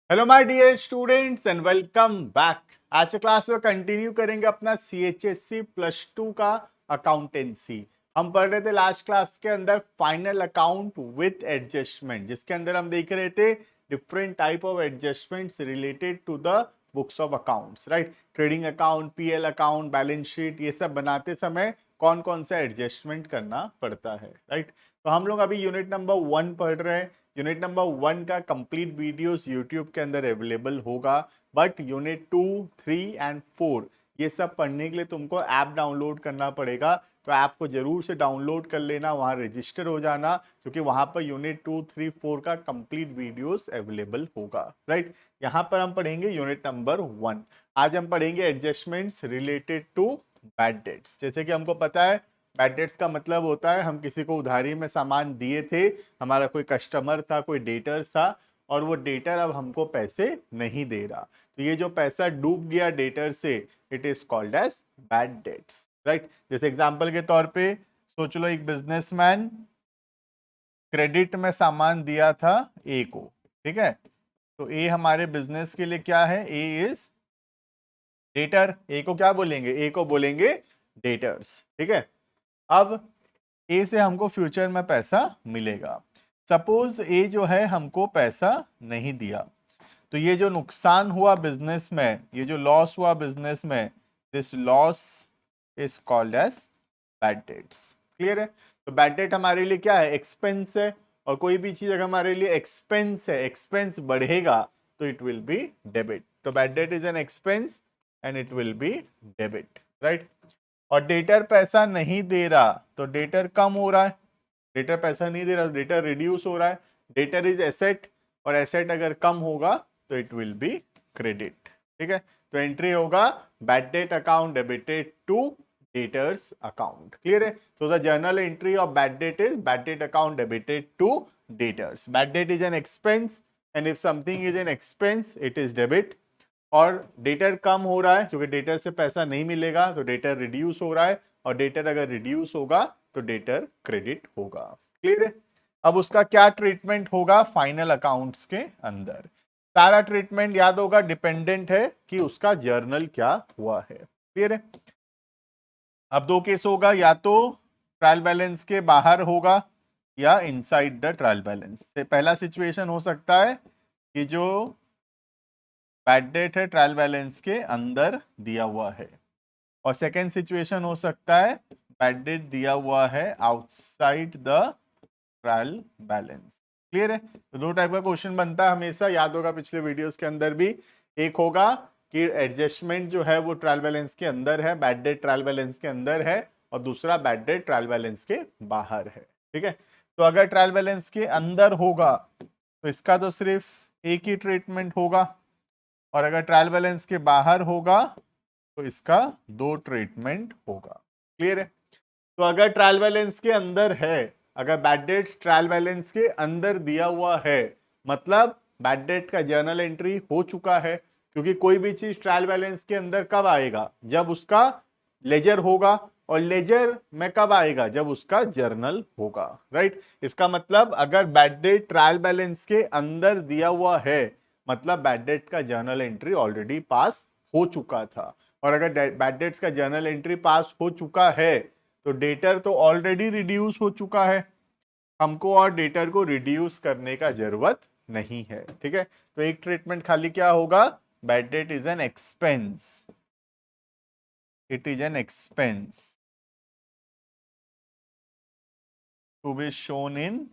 Hello my dear students and welcome back. आज के class में कंटिन्यू करेंगे अपना CHSC +2 का अकाउंटेंसी। हम पढ़ रहे थे लास्ट क्लास के अंदर फाइनल अकाउंट विथ एडजस्टमेंट, जिसके अंदर हम देख रहे थे different type of adjustments related to the books of accounts, right. Trading account, PL account, balance sheet, ये सब बनाते समय कौन कौन सा एडजस्टमेंट करना पड़ता है, राइट। तो हम लोग अभी यूनिट नंबर 1 पढ़ रहे हैं। यूनिट नंबर 1 का कंप्लीट वीडियोस यूट्यूब के अंदर अवेलेबल होगा, बट यूनिट 2, 3 एंड 4 ये सब पढ़ने के लिए तुमको ऐप डाउनलोड करना पड़ेगा। तो ऐप को जरूर से डाउनलोड कर लेना, वहाँ रजिस्टर हो जाना, क्योंकि वहाँ पर यूनिट 2, 3, 4 का कंप्लीट वीडियोस अवेलेबल होगा, राइट। यहाँ पर हम पढ़ेंगे यूनिट नंबर 1। आज हम पढ़ेंगे adjustments related to bad debts. जैसे कि हमको पता है बैड डेट्स का मतलब होता है हम किसी को उधारी में सामान दिए थे, हमारा कोई कस्टमर था, कोई डेटर था, और वो डेटर अब हमको पैसे नहीं दे रहा, तो ये जो पैसा डूब गया डेटर से, it is called as bad debts, right. जैसे एग्जांपल के तौर पे सोच लो, एक बिजनेसमैन क्रेडिट में सामान दिया था ए को, ठीक है। तो ए हमारे बिजनेस के लिए क्या है? ए इज डेटर। ए को क्या बोलेंगे? ए को बोलेंगे डेटर्स, ठीक है। अब ए से हमको फ्यूचर में पैसा मिलेगा। सपोज ए जो है हमको पैसा नहीं दिया, तो ये जो नुकसान हुआ बिजनेस में, ये जो लॉस हुआ बिजनेस में, this loss is called as bad debts. Clear है? तो बैड डेट हमारे लिए क्या है? एक्सपेंस है। और कोई भी चीज अगर हमारे लिए एक्सपेंस है, एक्सपेंस बढ़ेगा तो इट विल बी डेबिट। तो bad debt is an expense and it will be debit, right. और डेटर पैसा नहीं दे रहा तो डेटर कम हो रहा है, डेटर पैसा नहीं दे रहा तो डेटर रिड्यूस हो रहा है। डेटर इज एसेट, और एसेट अगर कम होगा तो इट विल बी क्रेडिट, ठीक है। तो एंट्री होगा bad debt account debited to debtors account. Clear है? तो the journal entry of bad debt is bad debt account debited to debtors. Bad debt is an expense and if something is an expense it is debit. और debtor कम हो रहा है क्योंकि debtor से पैसा नहीं मिलेगा, तो डेटर रिड्यूस हो रहा है, और डेटर अगर रिड्यूस होगा तो डेटर क्रेडिट होगा। क्लियर है? अब उसका क्या ट्रीटमेंट होगा फाइनल अकाउंट्स के अंदर? सारा ट्रीटमेंट याद होगा, डिपेंडेंट है कि उसका जर्नल क्या हुआ है। क्लियर है? अब दो केस होगा, या तो ट्रायल बैलेंस के बाहर होगा या इनसाइड द ट्रायल बैलेंस। से पहला सिचुएशन हो सकता है कि जो बैड डेट है ट्रायल बैलेंस के अंदर दिया हुआ है, और सेकेंड सिचुएशन हो सकता है बैड डेट दिया हुआ है outside the trial balance. Clear है? तो दो टाइप का क्वेश्चन बनता है हमेशा, याद होगा पिछले वीडियोस के अंदर भी। एक होगा कि एडजस्टमेंट जो है वो ट्रायल बैलेंस के अंदर है, बैड डेट ट्रायल बैलेंस के अंदर है, और दूसरा बैड डेट ट्रायल बैलेंस के बाहर है, ठीक है। तो अगर ट्रायल बैलेंस के अंदर होगा तो इसका तो सिर्फ एक ही ट्रीटमेंट होगा, और अगर ट्रायल बैलेंस के बाहर होगा तो इसका दो ट्रीटमेंट होगा। क्लियर है? तो अगर ट्रायल बैलेंस के अंदर है, अगर बैड डेट ट्रायल बैलेंस के अंदर दिया हुआ है, मतलब बैड डेट का जर्नल एंट्री हो चुका है। क्योंकि कोई भी चीज ट्रायल बैलेंस के अंदर कब आएगा? जब उसका लेजर होगा, और लेजर में कब आएगा? जब उसका जर्नल होगा, राइट। इसका मतलब अगर बैड डेट ट्रायल बैलेंस के अंदर दिया हुआ है, मतलब बैड डेट का जर्नल एंट्री ऑलरेडी पास हो चुका था। और अगर बैड डेट्स का जर्नल एंट्री पास हो चुका है तो डेटर तो ऑलरेडी रिड्यूस हो चुका है, हमको और डेटर को रिड्यूस करने का जरूरत नहीं है, ठीक है। तो एक ट्रीटमेंट खाली क्या होगा? Bad debt is an expense, it is an expense to be shown in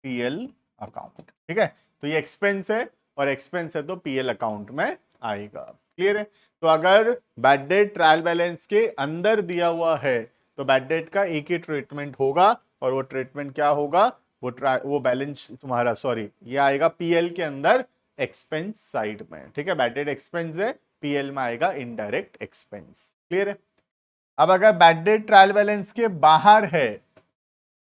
PL account, ठीक है। तो ये एक्सपेंस है, और एक्सपेंस है तो PL अकाउंट में आएगा। क्लियर है? तो अगर बैड डेट ट्रायल बैलेंस के अंदर दिया हुआ है तो बैड डेट का एक ही ट्रीटमेंट होगा, और वो ट्रीटमेंट क्या होगा? वो बैलेंस तुम्हारा, सॉरी, ये आएगा PL के अंदर एक्सपेंस साइड में, ठीक है। बैड डेट एक्सपेंस है, PL में आएगा इनडायरेक्ट एक्सपेंस। क्लियर है? अब अगर बैड डेट ट्रायल बैलेंस के बाहर है,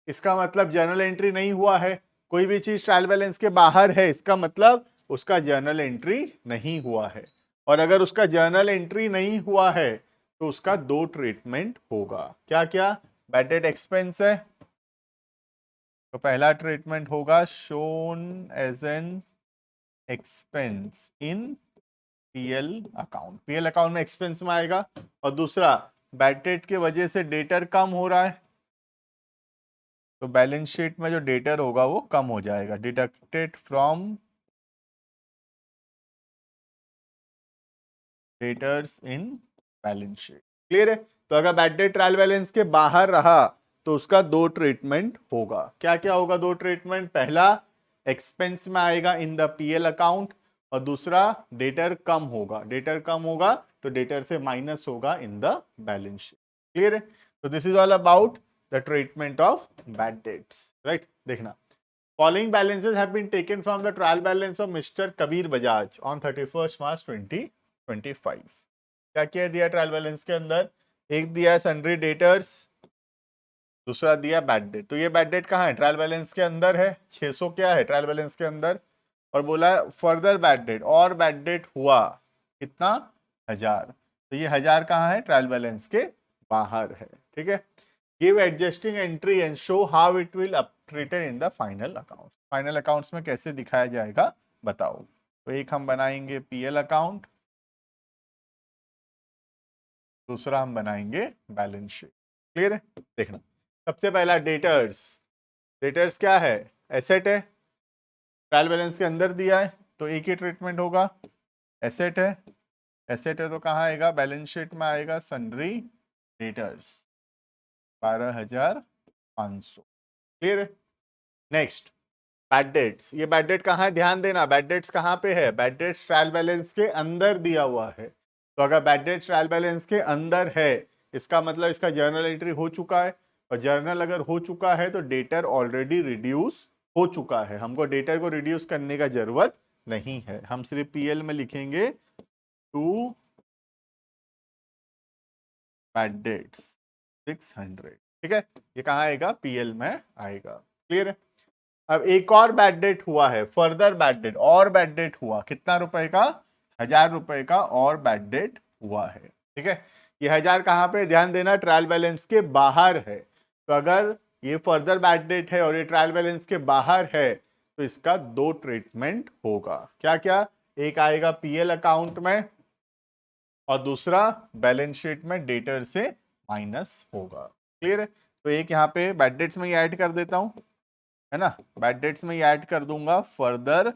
इसका मतलब जर्नल एंट्री नहीं हुआ है। कोई भी चीज ट्रायल बैलेंस के बाहर है, इसका मतलब उसका जर्नल एंट्री नहीं हुआ है। और अगर उसका जर्नल एंट्री नहीं हुआ है तो उसका दो ट्रीटमेंट होगा। क्या क्या? बैड डेट एक्सपेंस है, तो पहला ट्रीटमेंट होगा shown as an expense in PL account, PL account में एक्सपेंस में आएगा। और दूसरा बैड डेट की वजह से डेटर कम हो रहा है, तो बैलेंस शीट में जो डेटर होगा वो कम हो जाएगा, deducted from debtors in balance sheet. Clear है? तो अगर बैड डेट ट्रायल बैलेंस के बाहर रहा तो उसका दो ट्रीटमेंट होगा। क्या क्या होगा दो ट्रीटमेंट? पहला एक्सपेंस में आएगा इन द पीएल अकाउंट, और दूसरा डेटर कम होगा, डेटर कम होगा तो डेटर से माइनस होगा in the balance sheet. Clear है? तो this is all about the treatment of bad debts, right? देखना, following balances have been taken from the trial balance of mister Kabir Bajaj on 31 March 2025। क्या क्या दिया ट्रायल बैलेंस के अंदर? एक दिया है सन्ड्री डेटर्स, दूसरा दिया बैड डेट। तो ये बैड डेट कहाँ है? ट्रायल बैलेंस के अंदर है, 600 क्या है ट्रायल बैलेंस के अंदर। और बोला फर्दर बैड डेट, और बैड डेट हुआ कितना? 1000। तो ये 1000 कहाँ है? ट्रायल बैलेंस के बाहर है। ठीक है? Give adjusting entry and show how it will treated in the final account. Final accounts में कैसे दिखाया जाएगा बताओ। तो एक हम बनाएंगे पीएल अकाउंट, दूसरा हम बनाएंगे बैलेंस शीट। क्लियर है? देखना, सबसे पहला डेटर्स। डेटर्स क्या है? एसेट है, ट्रायल बैलेंस के अंदर दिया है तो एक ही ट्रीटमेंट होगा। एसेट है, एसेट है तो कहाँ आएगा? बैलेंस शीट में आएगा सन्ड्री डेटर्स 12,500। क्लियर है? Next bad dates. ये बैड डेट कहाँ है? ध्यान देना, बैड डेट्स कहाँ पे है? बैड डेट्स ट्रायल बैलेंस के अंदर दिया हुआ है। तो अगर बैड डेट्स ट्रायल बैलेंस के अंदर है, इसका मतलब इसका जर्नल एंट्री हो चुका है, और जर्नल अगर हो चुका है तो डेटर ऑलरेडी रिड्यूस हो चुका है। हमको डेटर को रिड्यूस करने का जरूरत नहीं है, हम सिर्फ पीएल में लिखेंगे टू बैड डेट्स 600। ठीक है? ये कहाँ आएगा? पीएल में आएगा। क्लियर है? अब एक और बैड डेट हुआ है, फर्दर बैड डेट, और बैड डेट हुआ कितना रुपए का? 1000 रुपए का और बैड डेट हुआ है। ठीक है? ये 1000 कहाँ पे? ध्यान देना, ट्रायल बैलेंस के बाहर है। तो अगर ये फर्दर बैड डेट है और ये ट्रायल बैलेंस के बाहर है तो इसका दो ट्रीटमेंट होगा। क्या क्या? एक आएगा पीएल अकाउंट में और दूसरा बैलेंस शीट में डेटर से माइनस होगा। क्लियर है? तो एक यहाँ पे बैड डेट्स में ही ऐड कर देता हूं, है ना? बैड डेट्स में ही ऐड कर दूंगा फर्दर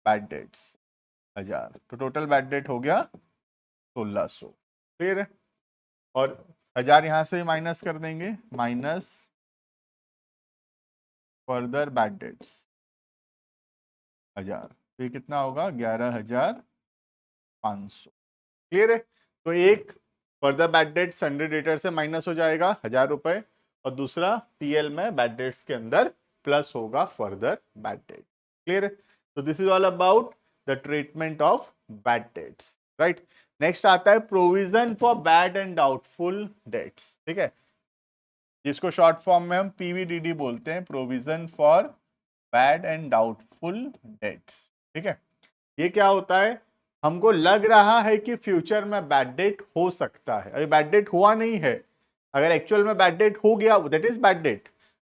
बैड डेट्स 1000, तो टोटल बैड डेट हो गया 1600। क्लियर है? और 1000 यहां से माइनस कर देंगे, माइनस फर्दर बैड डेट्स 1000, तो ये कितना होगा? 11,500। क्लियर है? तो एक further bad debt Sunday debtor से माइनस हो जाएगा 1000 रुपए, और दूसरा पीएल में बैड डेट्स के अंदर प्लस होगा फर्दर बैड डेट। क्लियर है? तो this is all about the treatment of bad debts, right? Next आता है provision for bad and doubtful debts. ठीक है? जिसको शॉर्ट फॉर्म में हम पीवीडीडी बोलते हैं, provision for bad and doubtful debts. ठीक है? ये क्या होता है? हमको लग रहा है कि फ्यूचर में बैड डेट हो सकता है, अरे बैड डेट हुआ नहीं है, अगर एक्चुअल में बैड डेट हो गया दैट इज बैड डेट।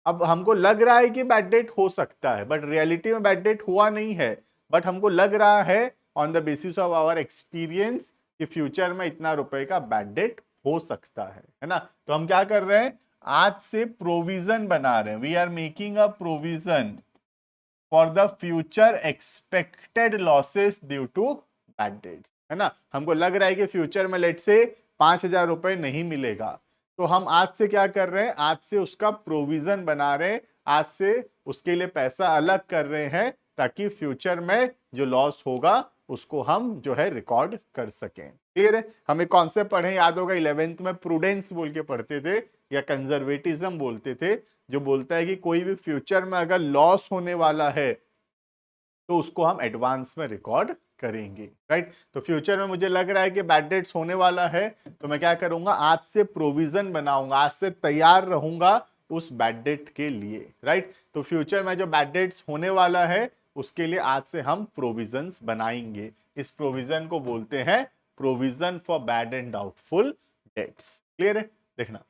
अब हमको लग रहा है कि बैड डेट हो सकता है, बट रियलिटी में बैड डेट हुआ नहीं है, बट हमको लग रहा है on the basis of our experience कि फ्यूचर में इतना रुपए का बैड डेट हो सकता है ना? तो हम क्या कर रहे हैं? आज से प्रोविजन बना रहे हैं, we are making a provision for the future expected losses due to bad debts, है ना? हमको लग रहा है कि फ्यूचर में लेट से 5,000 रुपए नहीं मिलेगा, तो हम आज से क्या कर रहे हैं? आज से उसका प्रोविजन बना रहे हैं, आज से उसके लिए पैसा अलग कर रहे हैं, ताकि फ्यूचर में जो लॉस होगा उसको हम जो है रिकॉर्ड कर सकें। क्लियर है? हमें कॉन्सेप्ट पढ़े, याद होगा 11th में प्रूडेंस बोल के पढ़ते थे, या कंजर्वेटिज्म बोलते थे, जो बोलता है कि कोई भी फ्यूचर में अगर लॉस होने वाला है तो उसको हम एडवांस में रिकॉर्ड करेंगे, राइट? तो फ्यूचर में मुझे लग रहा है कि बैड डेट्स होने वाला है, तो मैं क्या करूंगा? आज से प्रोविजन बनाऊंगा, आज से तैयार रहूंगा उस बैड डेट के लिए, राइट? तो फ्यूचर में जो बैड डेट्स होने वाला है उसके लिए आज से हम प्रोविजंस बनाएंगे। इस प्रोविजन को बोलते हैं provision for bad and doubtful dates. Clear है? देखना,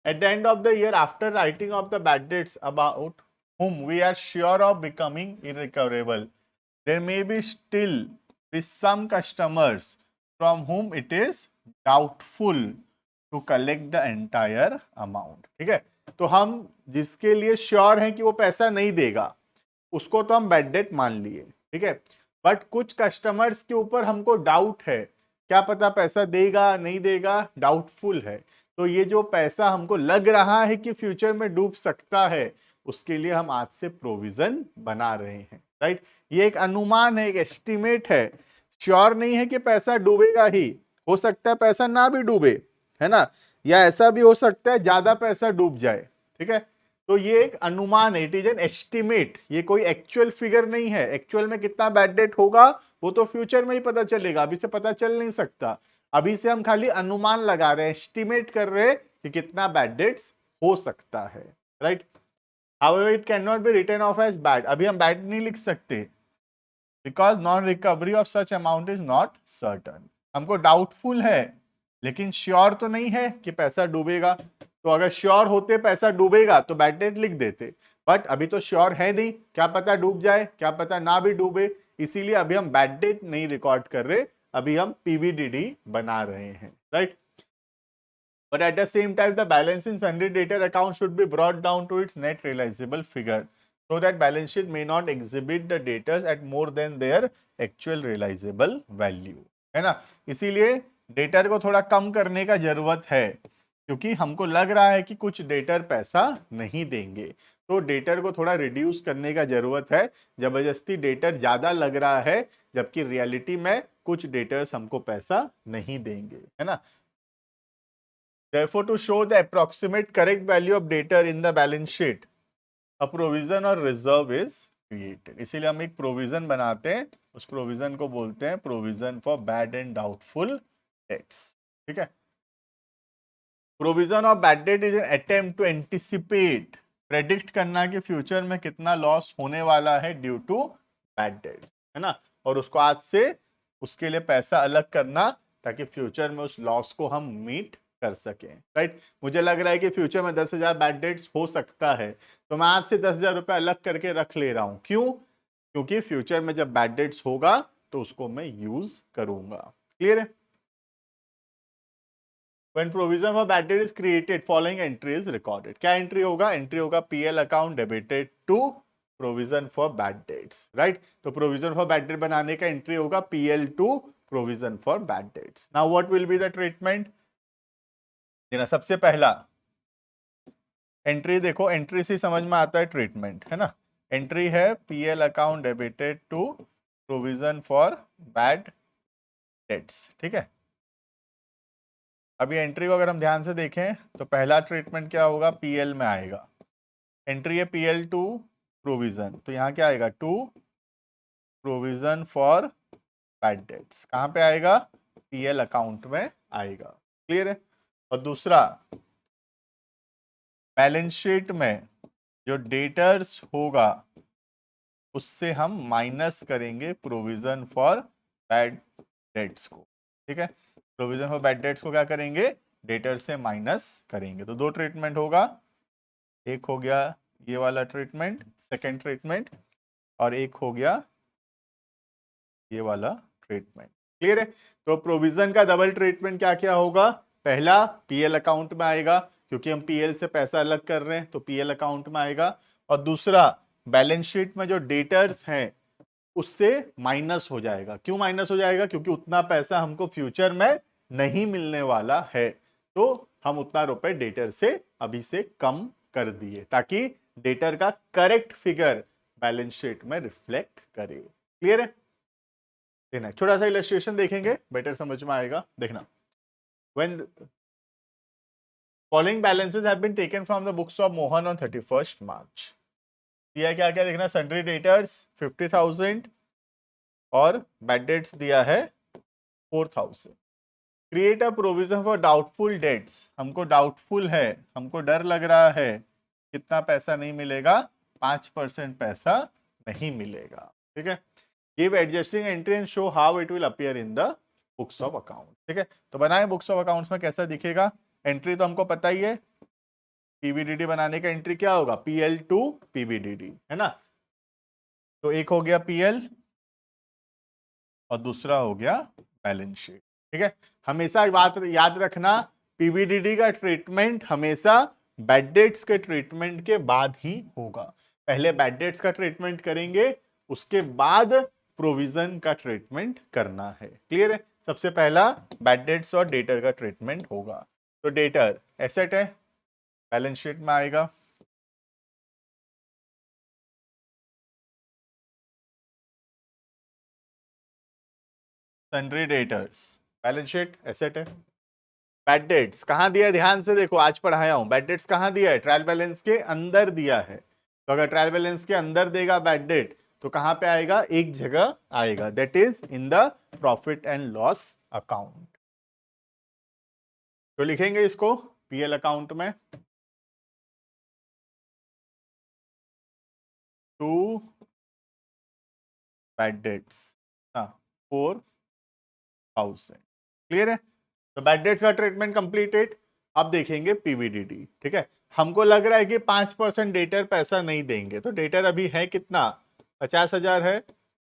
eight the end of the year after writing of the bad debts about whom we are sure of becoming irrecoverable. There may be still be some customers from whom it is doubtful to collect the entire amount. ठीक है, तो हम जिसके लिए sure हैं कि वो पैसा नहीं देगा उसको तो हम बैड डेट मान लिए, ठीक है, बट कुछ कस्टमर्स के ऊपर हमको डाउट है, क्या पता पैसा देगा नहीं देगा, डाउटफुल है, तो ये जो पैसा हमको लग रहा है कि फ्यूचर में डूब सकता है उसके लिए हम आज से प्रोविजन बना रहे हैं, राइट। ये एक अनुमान है, एक एस्टिमेट है, श्योर नहीं है कि पैसा डूबेगा ही, हो सकता है पैसा ना भी डूबे, है ना, या ऐसा भी हो सकता है ज्यादा पैसा डूब जाए, ठीक है, तो ये एक अनुमान है, इट इज एन एस्टिमेट, ये कोई एक्चुअल फिगर नहीं है। एक्चुअल में कितना बैड डेट होगा वो तो फ्यूचर में ही पता चलेगा, अभी से पता चल नहीं सकता, अभी से हम खाली अनुमान लगा रहे हैं, एस्टिमेट कर रहे हैं कि कितना बैड डेट्स हो सकता है, right. However, it cannot be written off as bad. अभी हम बैड नहीं लिख सकते because non recovery of such amount is not certain. हमको डाउटफुल है लेकिन श्योर तो नहीं है कि पैसा डूबेगा, तो अगर श्योर होते पैसा डूबेगा तो बैड डेट लिख देते, बट अभी तो श्योर है नहीं, क्या पता डूब जाए, क्या पता ना भी डूबे, इसीलिए अभी हम बैड डेट नहीं रिकॉर्ड कर रहे, अभी हम पीबीडीडी बना रहे हैं, right. But at the same time, the balance in sundry debtor account should be brought down to its net realizable figure, so that balance sheet may not exhibit the debtors at more than their actual realizable value, है ना। इसीलिए debtor को थोड़ा कम करने का जरूरत है, क्योंकि हमको लग रहा है कि कुछ डेटर पैसा नहीं देंगे, तो डेटर को थोड़ा रिड्यूस करने का जरूरत है। जबरदस्ती डेटर ज्यादा लग रहा है जबकि रियलिटी में कुछ डेटर्स हमको पैसा नहीं देंगे, है ना। Therefore, to show the approximate correct value of debtor in the balance sheet, a provision or reserve is created. इसीलिए हम एक प्रोविजन बनाते हैं, उस प्रोविजन को बोलते हैं provision for bad and doubtful debts, ठीक है। Provision of bad debt is an attempt to anticipate, predict करना कि फ्यूचर में कितना लॉस होने वाला है ड्यू टू बैड डेट, है ना, और उसको आज से उसके लिए पैसा अलग करना ताकि फ्यूचर में उस लॉस को हम मीट कर सके, राइट। मुझे लग रहा है कि फ्यूचर में 10,000 बैड डेट्स हो सकता है, तो मैं आज से 10,000 रुपए अलग करके रख ले रहा हूं, क्यों, क्योंकि फ्यूचर में जब बैड डेट्स होगा तो उसको मैं यूज करूंगा, क्लियर है। When provision for bad debt is created, following entry is recorded. क्या एंट्री होगा, एंट्री होगा PL account debited to provision for bad debts, right. तो प्रोविजन फॉर बैड डेट बनाने का एंट्री होगा PL to provision for bad debts. Now what will be the treatment, देना सबसे पहला एंट्री देखो, एंट्री से समझ में आता है ट्रीटमेंट, है ना। एंट्री है PL account debited to provision for bad debts, ठीक है। अभी एंट्री को अगर हम ध्यान से देखें तो पहला ट्रीटमेंट क्या होगा, पीएल में आएगा, एंट्री है पीएल टू प्रोविजन, तो यहाँ क्या आएगा, to provision for bad debts, कहाँ पे आएगा, पीएल अकाउंट में आएगा, क्लियर है। और दूसरा बैलेंस शीट में जो डेटर्स होगा उससे हम माइनस करेंगे प्रोविजन फॉर बैड डेट्स को, ठीक है। प्रोविजन फॉर बैड डेट्स को क्या करेंगे, डेटर से माइनस करेंगे, तो दो ट्रीटमेंट होगा, एक हो गया ये वाला ट्रीटमेंट सेकेंड ट्रीटमेंट, और एक हो गया ये वाला ट्रीटमेंट, क्लियर है। तो प्रोविजन का डबल ट्रीटमेंट क्या क्या होगा, पहला पीएल अकाउंट में आएगा क्योंकि हम पीएल से पैसा अलग कर रहे हैं तो पीएल अकाउंट में आएगा, और दूसरा बैलेंस शीट में जो डेटर्स हैं उससे माइनस हो जाएगा। क्यों माइनस हो जाएगा, क्योंकि उतना पैसा हमको फ्यूचर में नहीं मिलने वाला है, तो हम उतना रुपए डेटर से अभी से कम कर दिए ताकि डेटर का करेक्ट फिगर बैलेंस शीट में रिफ्लेक्ट करे, क्लियर है। देखना छोटा सा इलस्ट्रेशन देखेंगे, बेटर समझ में आएगा, देखना। When following balances have been taken from the books of Mohan on 31st March, दिया क्या क्या देखना, सन्ड्री डेटर्स 50,000 और बैड डेट्स दिया है 4,000। Create a provision for doubtful debts, हमको डाउटफुल है, हमको डर लग रहा है कितना पैसा नहीं मिलेगा, 5% पैसा नहीं मिलेगा, ठीक है। Give adjusting entry and show how it will appear in the books of account, ठीक है। तो बनाए बुक्स ऑफ अकाउंट्स में कैसा दिखेगा, एंट्री तो हमको पता ही है पीबीडीडी बनाने का एंट्री क्या होगा, पीएल टू पीबीडीडी, है ना। तो एक हो गया पीएल और दूसरा हो गया बैलेंस शीट। ठीक है, हमेशा बात याद रखना, पीबीडीडी का ट्रीटमेंट हमेशा बैड डेट्स के ट्रीटमेंट के बाद ही होगा। पहले बैड डेट्स का ट्रीटमेंट करेंगे, उसके बाद प्रोविजन का ट्रीटमेंट करना है। क्लियर है, सबसे पहला बैड डेट्स और डेटर का ट्रीटमेंट होगा। तो डेटर एसेट है, बैलेंस शीट में आएगा। Sundry debtors, balance sheet asset है। बैड डेट्स कहां दिया है, ध्यान से देखो, आज पढ़ाया हूं। बैड डेट्स कहां दिया है, ट्रायल बैलेंस के अंदर दिया है। तो अगर ट्रायल बैलेंस के अंदर देगा बैड डेट, तो कहां पे आएगा, एक जगह आएगा, that is in the profit and loss account. तो लिखेंगे इसको पीएल अकाउंट में, टू बैड डेट्स, हाँ 4,000। क्लियर है, तो बैड डेट्स का ट्रीटमेंट कंप्लीटेड। अब देखेंगे पीबीडीडी। ठीक है, हमको लग रहा है कि 5% डेटर पैसा नहीं देंगे, तो डेटर अभी है कितना, 50,000 है।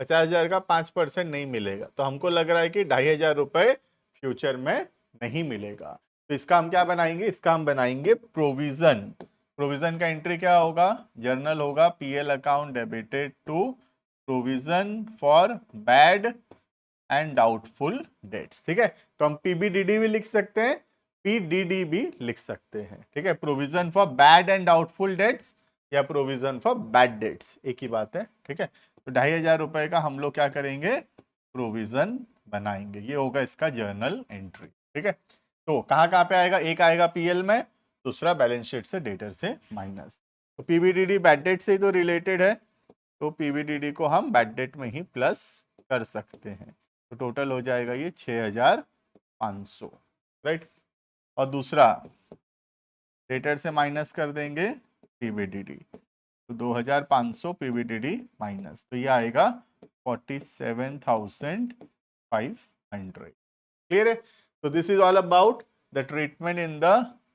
50,000 का 5% नहीं मिलेगा, तो हमको लग रहा है कि 2,500 रुपए फ्यूचर में नहीं मिलेगा। तो इसका हम क्या बनाएंगे, इसका हम बनाएंगे प्रोविजन। प्रोविजन का एंट्री क्या होगा, जर्नल होगा PL account debited to provision for bad and doubtful debts. ठीक है, तो हम पीबीडीडी भी लिख सकते हैं, पीडीडी भी लिख सकते हैं। ठीक है, provision for bad and doubtful dates या प्रोविजन फॉर बैड डेट्स, एक ही बात है। ठीक है, तो 2,500 रुपए का हम लोग क्या करेंगे, प्रोविजन बनाएंगे। ये होगा इसका जर्नल एंट्री। ठीक है, तो कहां कहां पे आएगा, एक आएगा पीएल में, दूसरा बैलेंस शीट से डेटर से माइनस। तो पीबीडीडी बैड डेट से ही तो रिलेटेड है, तो पीबीडीडी को हम बैड डेट में ही प्लस कर सकते हैं। तो टोटल हो जाएगा ये 6,500, राइट। और दूसरा डेटर से माइनस कर देंगे पीबीडीडी, तो 2,500 पीबीडीडी माइनस, तो ये आएगा 47,500। क्लियर है, तो this is all about the treatment in the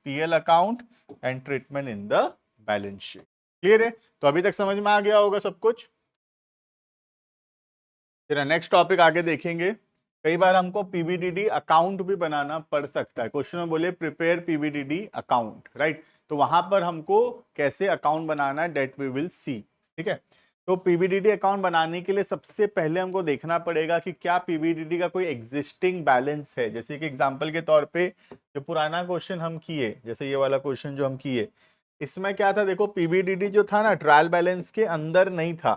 PL account and treatment in the balance sheet. Clear है, तो अभी तक समझ में आ गया होगा सब कुछ। फिर नेक्स्ट टॉपिक आगे देखेंगे। कई बार हमको पीबीडीडी अकाउंट भी बनाना पड़ सकता है, क्वेश्चन में बोले प्रिपेयर पीबीडीडी अकाउंट, राइट। तो वहां पर हमको कैसे अकाउंट बनाना है, डेट वी विल सी। ठीक है, तो पीबीडीडी अकाउंट बनाने के लिए सबसे पहले हमको देखना पड़ेगा कि क्या पीबीडीडी का कोई एग्जिस्टिंग बैलेंस है। जैसे कि एग्जांपल के तौर पे जो पुराना क्वेश्चन हम किए, जैसे ये वाला क्वेश्चन जो हम किए, इसमें क्या था, देखो पीबीडीडी जो था ना, ट्रायल बैलेंस के अंदर नहीं था।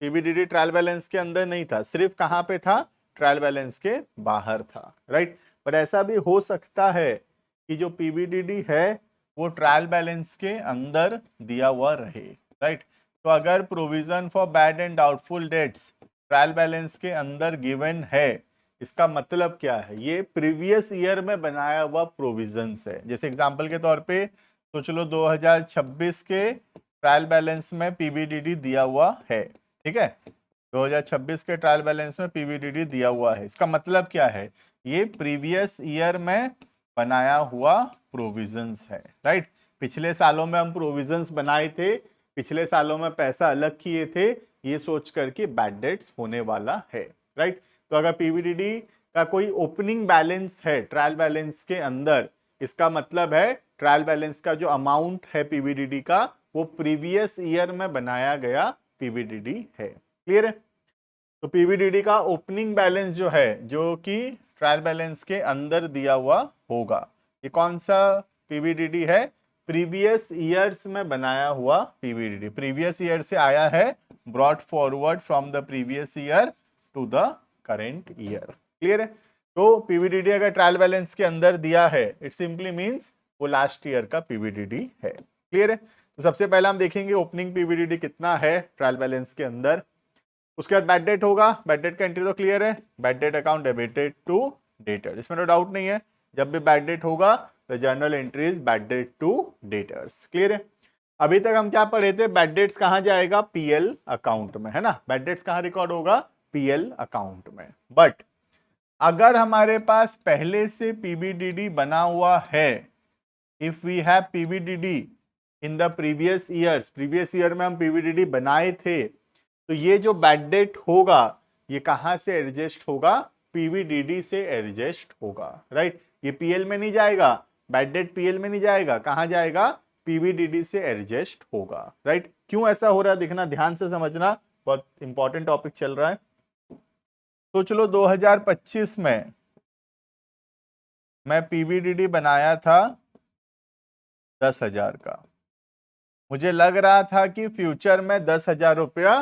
पीबीडीडी ट्रायल बैलेंस के अंदर नहीं था, सिर्फ कहां पे था, ट्रायल बैलेंस के बाहर था, राइट। पर ऐसा भी हो सकता है कि जो पीबीडीडी है वो ट्रायल बैलेंस के अंदर दिया हुआ रहे, राइट। तो अगर provision for bad and doubtful dates trial balance के अंदर गिवन है, इसका मतलब क्या है, ये प्रीवियस ईयर में बनाया हुआ प्रोविजंस है। जैसे एग्जांपल के तौर पे सोच लो 2026 के ट्रायल बैलेंस में पीबीडीडी दिया हुआ है। ठीक है, 2026 के ट्रायल बैलेंस में पीबीडीडी दिया हुआ है, इसका मतलब क्या है, ये प्रीवियस ईयर में बनाया हुआ प्रोविजंस है, राइट। पिछले सालों में हम प्रोविजंस बनाए थे, पिछले सालों में पैसा अलग किए थे, ये सोच करके बैड डेट्स होने वाला है, राइट। तो अगर पीबीडीडी का कोई ओपनिंग बैलेंस है ट्रायल बैलेंस के अंदर, इसका मतलब है ट्रायल बैलेंस का जो अमाउंट है पीबीडीडी का, वो प्रीवियस ईयर में बनाया गया पीबीडीडी है। क्लियर है, तो पीबीडीडी का ओपनिंग बैलेंस जो है, जो कि ट्रायल बैलेंस के अंदर दिया हुआ होगा, ये कौन सा पीबीडीडी है, प्रीवियस ईयर्स में बनाया हुआ पीबीडीडी, प्रीवियस ईयर से आया है, brought forward from the previous year to the current year. Clear है, तो पीबीडीडी अगर ट्रायल बैलेंस के अंदर दिया है, इट सिंपली मींस वो लास्ट ईयर का पीबीडीडी है। क्लियर है, तो सबसे पहले हम देखेंगे ओपनिंग पीबीडीडी कितना है ट्रायल बैलेंस के अंदर, उसके बाद बैड डेट होगा, बैड डेट का एंट्री तो क्लियर है, bad debt account debited to debtor, इसमें तो डाउट नहीं है, जब भी बैड डेट होगा the journal entry is bad debt to debtors. Clear है, अभी तक हम क्या पढ़े थे, बैड डेट्स कहां जाएगा, पीएल अकाउंट में, है ना, बैड डेट्स कहां रिकॉर्ड होगा, पीएल अकाउंट में। बट अगर हमारे पास पहले से पीबीडीडी बना हुआ है, if we have PBDD in the previous year में हम पीवीडीडी बनाए थे, तो ये जो बैड डेट होगा ये कहां से एडजस्ट होगा, पीवीडीडी से एडजस्ट होगा, राइट। ये पीएल में नहीं जाएगा, बैड डेट पीएल में नहीं जाएगा, कहां जाएगा, पीवीडीडी से एडजस्ट होगा, राइट। क्यों ऐसा हो रहा है देखना, ध्यान से समझना, बहुत इंपॉर्टेंट टॉपिक चल रहा है। तो चलो 2025 में मैं पीवीडीडी बनाया था 10,000 का, मुझे लग रहा था कि फ्यूचर में 10,000 रुपया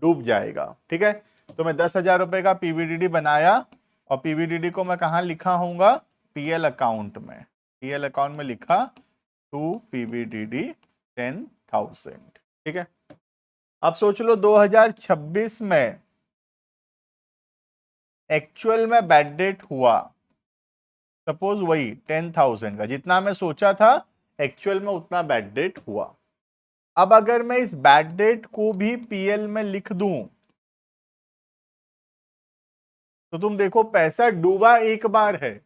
डूब जाएगा, ठीक है। तो मैं 10,000 रुपए का पीवीडीडी बनाया और पीवीडीडी को मैं कहां लिखा हूंगा, पीएल अकाउंट में, पीएल अकाउंट में लिखा टू पीवीडीडी 10,000, ठीक है। अब सोच लो 2026 में एक्चुअल में बैड डेट हुआ, सपोज वही 10,000 का, जितना मैं सोचा था एक्चुअल में उतना बैड डेट हुआ। अब अगर मैं इस बैड डेट को भी पीएल में लिख दूं तो तुम देखो पैसा डूबा एक बार है,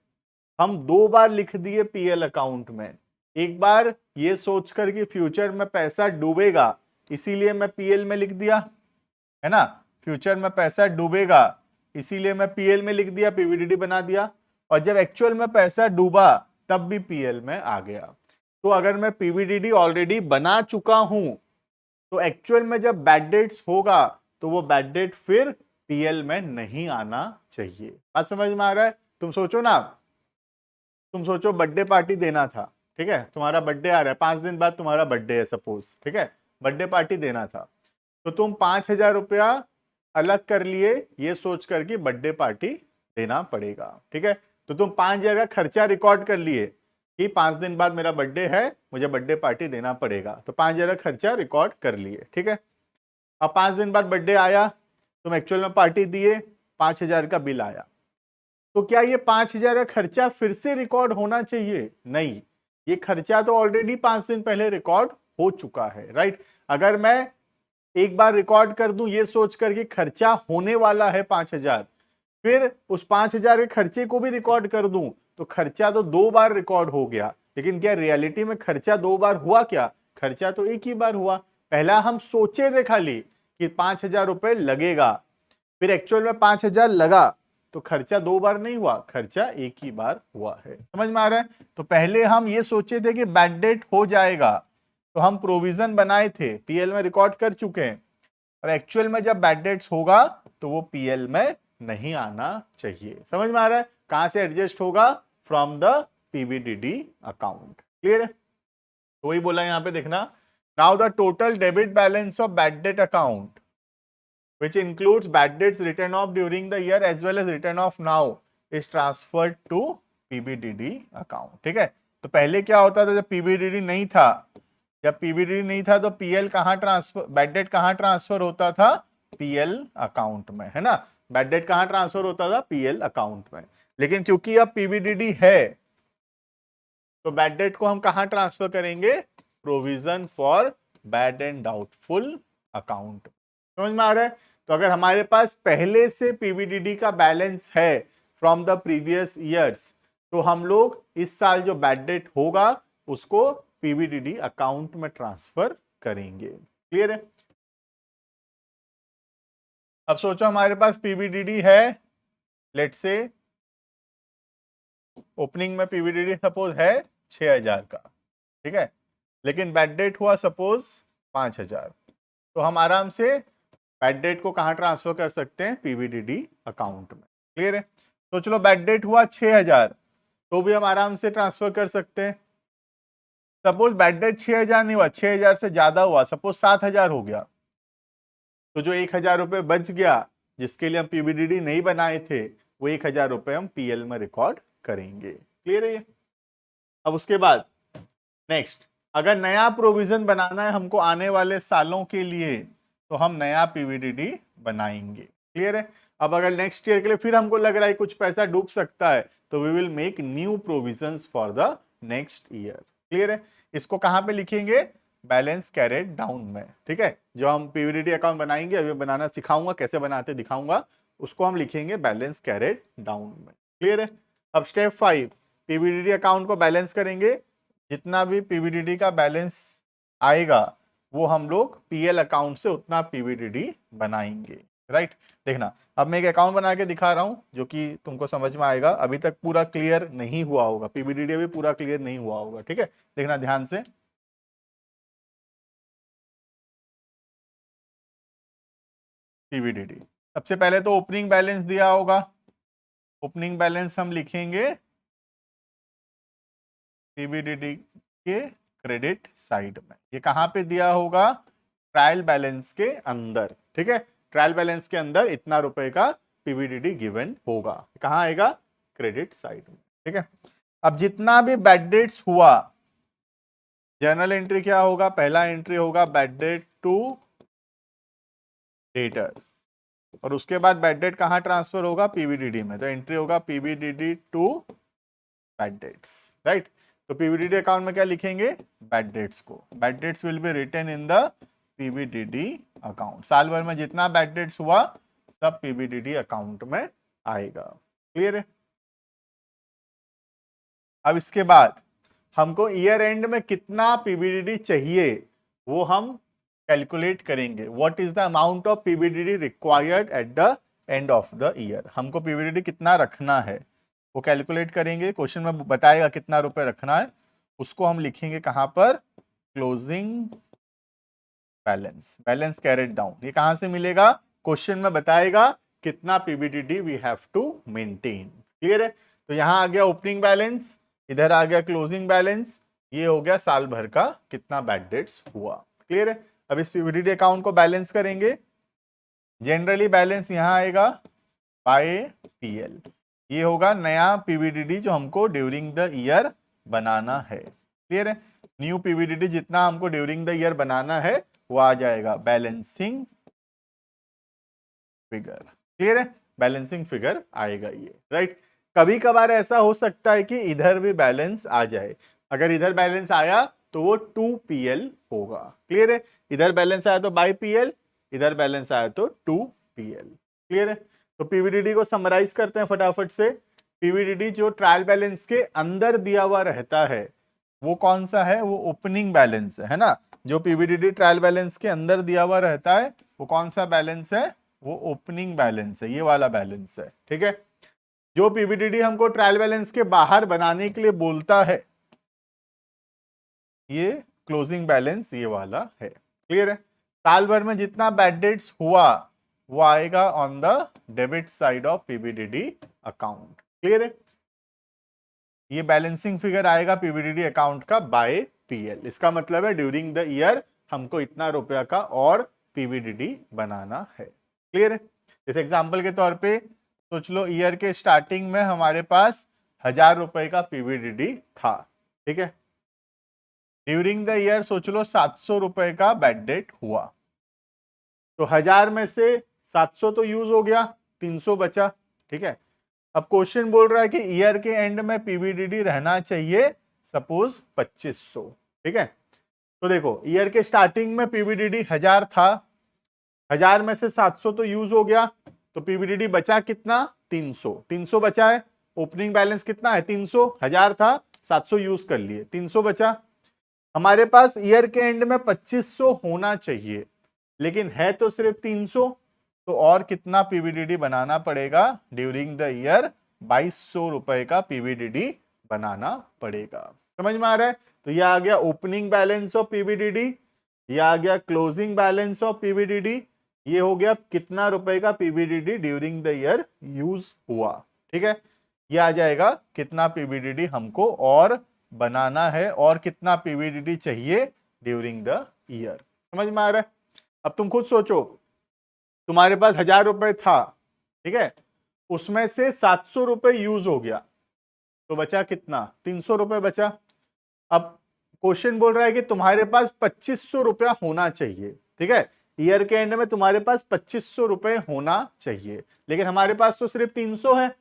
हम 2 बार लिख दिए पीएल अकाउंट में। एक बार ये सोचकर कि फ्यूचर में पैसा डूबेगा इसीलिए मैं पीएल में लिख दिया, है ना, फ्यूचर में पैसा डूबेगा इसीलिए मैं पीएल में लिख दिया, पीवीडीडी बना दिया, और जब एक्चुअल में पैसा डूबा तब भी पीएल में आ गया। तो अगर मैं पीवीडीडी ऑलरेडी बना चुका हूं तो एक्चुअल में जब बैड डेट्स होगा तो वो बैड डेट फिर पीएल में नहीं आना चाहिए। बात समझ में आ रहा है। तुम सोचो ना, तुम सोचो बर्थडे पार्टी देना था, ठीक है, तुम्हारा बर्थडे आ रहा है, 5 दिन बाद तुम्हारा बर्थडे है सपोज, ठीक है, बर्थडे पार्टी देना था, तो तुम 5,000 रुपया अलग कर लिए ये सोच कर कि बर्थडे पार्टी देना पड़ेगा, ठीक है। तो तुम 5,000 का खर्चा रिकॉर्ड कर लिए कि 5 दिन बाद मेरा बर्थडे है, मुझे बर्थडे पार्टी देना पड़ेगा, तो 5,000 का खर्चा रिकॉर्ड कर लिए, ठीक है। अब 5 दिन बाद बर्थडे आया, तुम एक्चुअल में पार्टी दिए, 5,000 का बिल आया, तो क्या ये 5,000 का खर्चा फिर से रिकॉर्ड होना चाहिए? नहीं, ये खर्चा तो ऑलरेडी 5 दिन पहले रिकॉर्ड हो चुका है, राइट। अगर मैं एक बार रिकॉर्ड कर दूं ये सोचकर कि खर्चा होने वाला है 5,000, फिर उस 5,000 के खर्चे को भी रिकॉर्ड कर दूं तो खर्चा तो 2 बार रिकॉर्ड हो गया, लेकिन क्या रियलिटी में खर्चा 2 बार हुआ? क्या खर्चा तो एक ही बार हुआ। पहला हम सोचे थे खाली कि 5,000 रुपए लगेगा, फिर एक्चुअल में 5,000 लगा, तो खर्चा 2 बार नहीं हुआ, खर्चा एक ही बार हुआ है। समझ में आ रहा है। तो पहले हम ये सोचे थे कि बैड डेट हो जाएगा तो हम प्रोविजन बनाए थे, पीएल में रिकॉर्ड कर चुके हैं, और एक्चुअल में जब बैड डेट्स होगा तो वो पीएल में नहीं आना चाहिए। समझ में आ रहा है। कहां से एडजस्ट होगा? From the PVDD account. Clear है। तो वही बोला यहां पे देखना, now the total debit balance of bad debt account which includes bad debts written off during the year as well as written off now is transferred to PBDD account। ठीक है। तो पहले क्या होता था, जब PBDD नहीं था, जब PBDD नहीं था तो PL कहां ट्रांसफर, बैड डेट कहां ट्रांसफर होता था? PL अकाउंट में, है ना। बैड डेट कहां ट्रांसफर होता था? PL अकाउंट में। लेकिन क्योंकि अब PBDD है तो बैड डेट को हम कहां ट्रांसफर करेंगे? Provision for bad and doubtful account. समझ में आ रहा है। तो अगर हमारे पास पहले से पीवीडीडी का बैलेंस है फ्रॉम द प्रीवियस ईयर्स, तो हम लोग इस साल जो बैड डेट होगा उसको पीवीडीडी अकाउंट में ट्रांसफर करेंगे। क्लियर है। अब सोचो हमारे पास पीवीडीडी है, लेट्स से ओपनिंग में पीवीडीडी सपोज है 6,000 का, ठीक है, लेकिन बैड डेट हुआ सपोज 5,000, तो हम आराम से बैड डेट को कहां ट्रांसफर कर सकते हैं? पीवीडीडी अकाउंट में। क्लियर है। तो चलो बैड डेट हुआ 6,000 तो भी हम आराम से ट्रांसफर कर सकते हैं। सपोज बैड डेट 6,000 नहीं हुआ, 6,000 से ज्यादा हुआ, सपोज 7,000 हो गया, तो जो 1,000 रुपए बच गया जिसके लिए हम पीवीडीडी नहीं बनाए थे, वो 1,000 रुपए हम पीएल में रिकॉर्ड करेंगे। क्लियर है। अब उसके बाद नेक्स्ट, अगर नया प्रोविजन बनाना है हमको आने वाले सालों के लिए तो हम नया पीवीडीडी बनाएंगे। क्लियर है। अब अगर नेक्स्ट ईयर के लिए फिर हमको लग रहा है कुछ पैसा डूब सकता है तो we will make new provisions for the next year. Clear है। इसको कहां पे लिखेंगे? बैलेंस कैरेट डाउन में। ठीक है। जो हम पीवीडीडी अकाउंट बनाएंगे, अभी बनाना सिखाऊंगा, कैसे बनाते दिखाऊंगा, उसको हम लिखेंगे बैलेंस कैरेट डाउन में। क्लियर है। अब स्टेप 5, पीवीडीडी अकाउंट को बैलेंस करेंगे, जितना भी पीवीडीडी का बैलेंस आएगा वो हम लोग पीएल अकाउंट से उतना पीवीडीडी बनाएंगे, राइट। देखना, अब मैं एक अकाउंट बना के दिखा रहा हूं जो कि तुमको समझ में आएगा, अभी तक पूरा क्लियर नहीं हुआ होगा, पीवीडीडी अभी पूरा क्लियर नहीं हुआ होगा, ठीक है। देखना ध्यान से, पीवीडीडी सबसे पहले तो ओपनिंग बैलेंस दिया होगा, ओपनिंग बैलेंस हम लिखेंगे पीवीडीडी के क्रेडिट साइड में। ये कहां पे दिया होगा? ट्रायल बैलेंस के अंदर, ठीक है। ट्रायल बैलेंस के अंदर इतना रुपए का पीवीडीडी गिवन होगा, कहां आएगा? क्रेडिट साइड में, ठीक है। अब जितना भी बैड डेट्स हुआ, जर्नल एंट्री क्या होगा? पहला एंट्री होगा बैड डेट टू डेटर, और उसके बाद बैड डेट कहां ट्रांसफर होगा? पीवीडीडी में, तो एंट्री होगा PVDD to bad debts, right. तो पीवीडीडी अकाउंट में क्या लिखेंगे? बैड डेट्स को। Bad debts will be written in the PVDD account. साल भर में जितना बैड डेट्स हुआ सब पीवीडीडी अकाउंट में आएगा, क्लियर है। अब इसके बाद हमको ईयर एंड में कितना पीवीडीडी चाहिए वो हम कैलकुलेट करेंगे। What is the amount of PVDD required at the end of the year. हमको पीवीडीडी कितना रखना है वो कैलकुलेट करेंगे। क्वेश्चन में बताएगा कितना रुपए रखना है, उसको हम लिखेंगे कहां पर? Closing balance, balance carried down. ये कहां से मिलेगा? क्वेश्चन में बताएगा कितना PVDD we have to maintain, clear है। तो यहां आ गया ओपनिंग बैलेंस, इधर आ गया क्लोजिंग बैलेंस, ये हो गया साल भर का कितना बैड डेट्स हुआ, क्लियर है। अब इस पीवीडीडी अकाउंट को बैलेंस करेंगे। जनरली बैलेंस यहां आएगा बाय पीएल, ये होगा नया पीवीडीडी जो हमको ड्यूरिंग द ईयर बनाना है, क्लियर है। न्यू पीवीडीडी जितना हमको ड्यूरिंग द ईयर बनाना है वो आ जाएगा बैलेंसिंग फिगर, क्लियर है। बैलेंसिंग फिगर आएगा ये, राइट। कभी कभार ऐसा हो सकता है कि इधर भी बैलेंस आ जाए, अगर इधर बैलेंस आया तो वो 2PL होगा, क्लियर है। इधर बैलेंस आया तो बाय पीएल, इधर बैलेंस आया तो 2PL, क्लियर है। तो पीवीडीडी को समराइज करते हैं फटाफट से। पीवीडीडी जो ट्रायल बैलेंस के अंदर दिया हुआ रहता है वो कौन सा है? वो ओपनिंग बैलेंस है ना। जो पीवीडीडी ट्रायल बैलेंस के अंदर दिया हुआ रहता है वो कौन सा बैलेंस है? वो ओपनिंग बैलेंस है, ये वाला बैलेंस है, ठीक है। जो पीवीडीडी हमको ट्रायल बैलेंस के बाहर बनाने के लिए बोलता है ये क्लोजिंग बैलेंस, ये वाला है, क्लियर है। साल भर में जितना बैड डेट्स हुआ वो आएगा on the debit side of PVDD account, clear है। ये बैलेंसिंग फिगर आएगा पीवीडीडी अकाउंट का बाय पीएल। इसका मतलब है ड्यूरिंग द ईयर हमको इतना रुपया का और पीवीडीडी बनाना है, क्लियर है। इस एग्जांपल के तौर पे सोच लो ईयर के स्टार्टिंग में हमारे पास 1000 रुपए का पीवीडीडी था, ठीक है। ड्यूरिंग द ईयर सोच लो 700 रुपए का बैड डेट हुआ, तो 1000 में से 700 तो यूज हो गया, 300 बचा, ठीक है। अब क्वेश्चन बोल रहा है कि ईयर के एंड में पीवीडीडी रहना चाहिए सपोज 2500, ठीक है। तो देखो ईयर के स्टार्टिंग में पीवीडीडी 1000 था, 1000 में से 700 तो यूज हो गया, तो पीवीडीडी बचा कितना? 300, 300 बचा है। ओपनिंग बैलेंस कितना है? 300, 1000 था, 700 यूज कर लिए, 300 बचा। हमारे पास ईयर के एंड में 2500 होना चाहिए, लेकिन है तो सिर्फ 300, तो और कितना पीवीडीडी बनाना पड़ेगा? ड्यूरिंग द ईयर 2200 रुपए का पीवीडीडी बनाना पड़ेगा। समझ में आ रहा है? तो यह आ गया ओपनिंग बैलेंस ऑफ पीवीडीडी, यह आ गया क्लोजिंग बैलेंस ऑफ पीवीडीडी, ये हो गया कितना रुपए का पीवीडीडी ड्यूरिंग द ईयर यूज हुआ, ठीक है। यह आ जाएगा कितना पीवीडीडी हमको और बनाना है और कितना पीवीडीडी चाहिए ड्यूरिंग द ईयर। समझ में आ रहा है? अब तुम खुद सोचो, तुम्हारे पास 1000 रुपए था, ठीक है, उसमें से 700 रुपए यूज हो गया, तो बचा कितना? 300 रुपए बचा। अब क्वेश्चन बोल रहा है कि तुम्हारे पास 2500 रुपया होना चाहिए, ठीक है। ईयर के एंड में तुम्हारे पास 2500 रुपए होना चाहिए, लेकिन हमारे पास तो सिर्फ 300 है,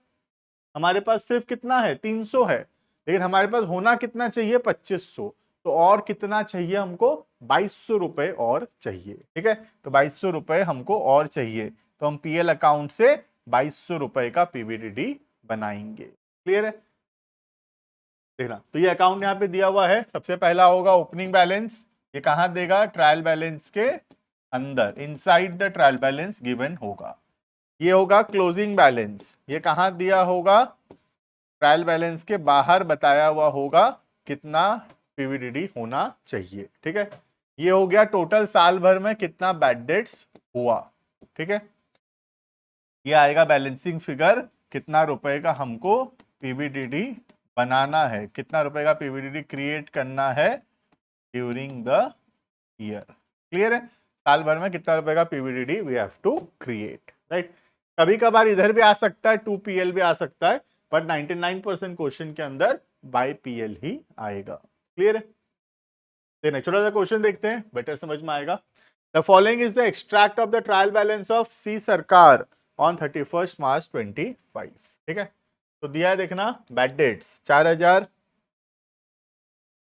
हमारे पास सिर्फ कितना है? 300 है, लेकिन हमारे पास होना कितना चाहिए? 2500। तो और कितना चाहिए हमको? 2200 रुपए और चाहिए, ठीक है। तो 2200 रुपए हमको और चाहिए, तो हम पीएल अकाउंट से 2200 रुपए का पीवीडीडी बनाएंगे, क्लियर है। देखना, तो ये अकाउंट यहाँ पे दिया हुआ है। सबसे पहला होगा ओपनिंग बैलेंस, ये कहां देगा? ट्रायल बैलेंस के अंदर, inside the trial balance given होगा। ये होगा क्लोजिंग बैलेंस, ये कहां दिया होगा? ट्रायल बैलेंस के बाहर बताया हुआ होगा कितना पीवीडीडी होना चाहिए। ठीक है, ये हो गया टोटल साल भर में कितना बैड डेट्स हुआ। ठीक है, ये आएगा बैलेंसिंग फिगर, कितना रुपए का हमको पीवीडीडी बनाना है, कितना रुपए का पीवीडीडी क्रिएट करना है ड्यूरिंग द ईयर। क्लियर है? साल भर में कितना रुपए का PVDD we have to create, right. कभी कभार इधर भी आ सकता है, 2PL भी आ सकता है, पर 99% क्वेश्चन के अंदर बाय पीएल ही आएगा। क्लियर है? देखना, छोटा सा क्वेश्चन देखते हैं, बेटर समझ में आएगा। The following is the extract of the trial balance of C Sarkar on 31 मार्च 25। ठीक है, तो दिया है, देखना, bad debts 4000,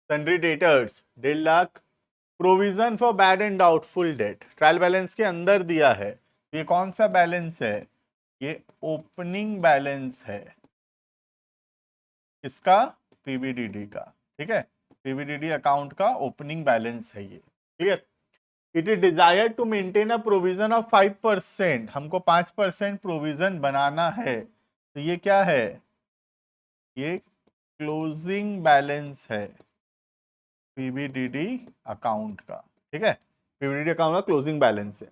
sundry debtors 1.5 lakh, provision for bad and doubtful debt trial balance के अंदर दिया है। ये कौन सा बैलेंस है? ये ओपनिंग बैलेंस है, इसका? पीवीडीडी का। ठीक है, पीवीडीडी अकाउंट का ओपनिंग बैलेंस है ये। Clear? It is desired to maintain a provision of 5%, हमको 5% प्रोविजन बनाना है। तो ये क्या है? ये क्लोजिंग बैलेंस है पीवीडीडी अकाउंट का। ठीक है, पीवीडीडी अकाउंट का क्लोजिंग बैलेंस है।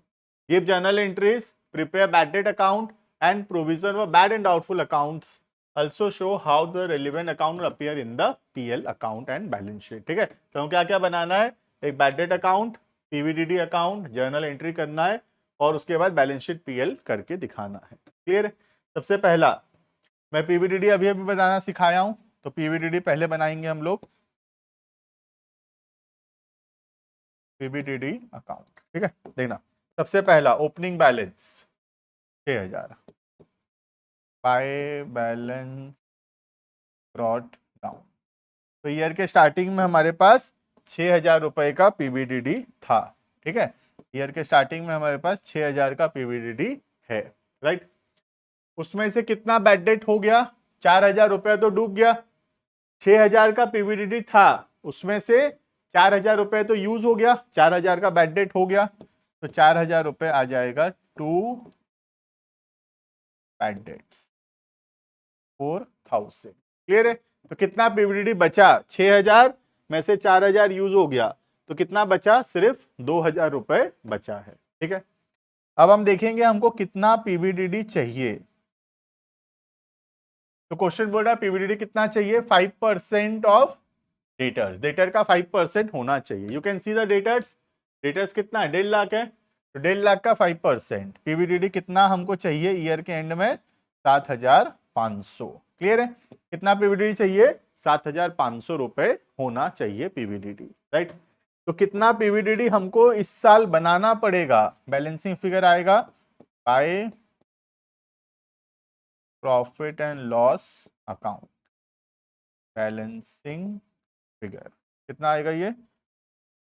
Give journal entries, prepare bad debt account and provision for bad and doubtful accounts, also show how the relevant account will appear in the PL account and balance sheet। ठीक है, तो क्या क्या बनाना है? एक bad debt account, PVDD account, journal entry करना है, और उसके बाद बैलेंस शीट पीएल करके दिखाना है। क्लियर है? सबसे पहला मैं पीवीडीडी अभी अभी बनाना सिखाया हूं, तो पीवीडीडी पहले बनाएंगे हम लोग, पीवीडीडी अकाउंट। ठीक है, देखना, सबसे पहला opening balance 6000, by balance brought down. तो ईयर के स्टार्टिंग में हमारे पास 6000 रुपए का पीवीडीडी था। ठीक है, ईयर के स्टार्टिंग में हमारे पास 6000 का पीवीडीडी है, राइट। उसमें से कितना बैड डेट हो गया? 4000 रुपए तो डूब गया। 6000 का पीवीडीडी था, उसमें से 4000 रुपए तो यूज हो गया, 4000 का बैड डेट हो गया, तो 4000 रुपए आ जाएगा टू बैड डेट्स 4000। क्लियर है? तो कितना पीवीडीडी बचा? 6000 में से 4000 यूज हो गया, तो कितना बचा? सिर्फ 2000 रुपए बचा है। ठीक है, अब हम देखेंगे हमको कितना पीवीडीडी चाहिए। तो क्वेश्चन बोल रहा है पीवीडीडी कितना चाहिए? 5% ऑफ डेटर्स, डेटर का 5% होना चाहिए। You can see the debtors, debtors कितना है? 1.5 लाख है, तो 1.5 लाख का 5%, पीवीडीडी कितना हमको चाहिए ईयर के एंड में? 7500। क्लियर है? कितना पीवीडीडी चाहिए? 7500 रुपए होना चाहिए पीवीडीडी, राइट। तो कितना पीवीडीडी हमको इस साल बनाना पड़ेगा? बैलेंसिंग फिगर आएगा by profit and loss account, balancing figure कितना आएगा? ये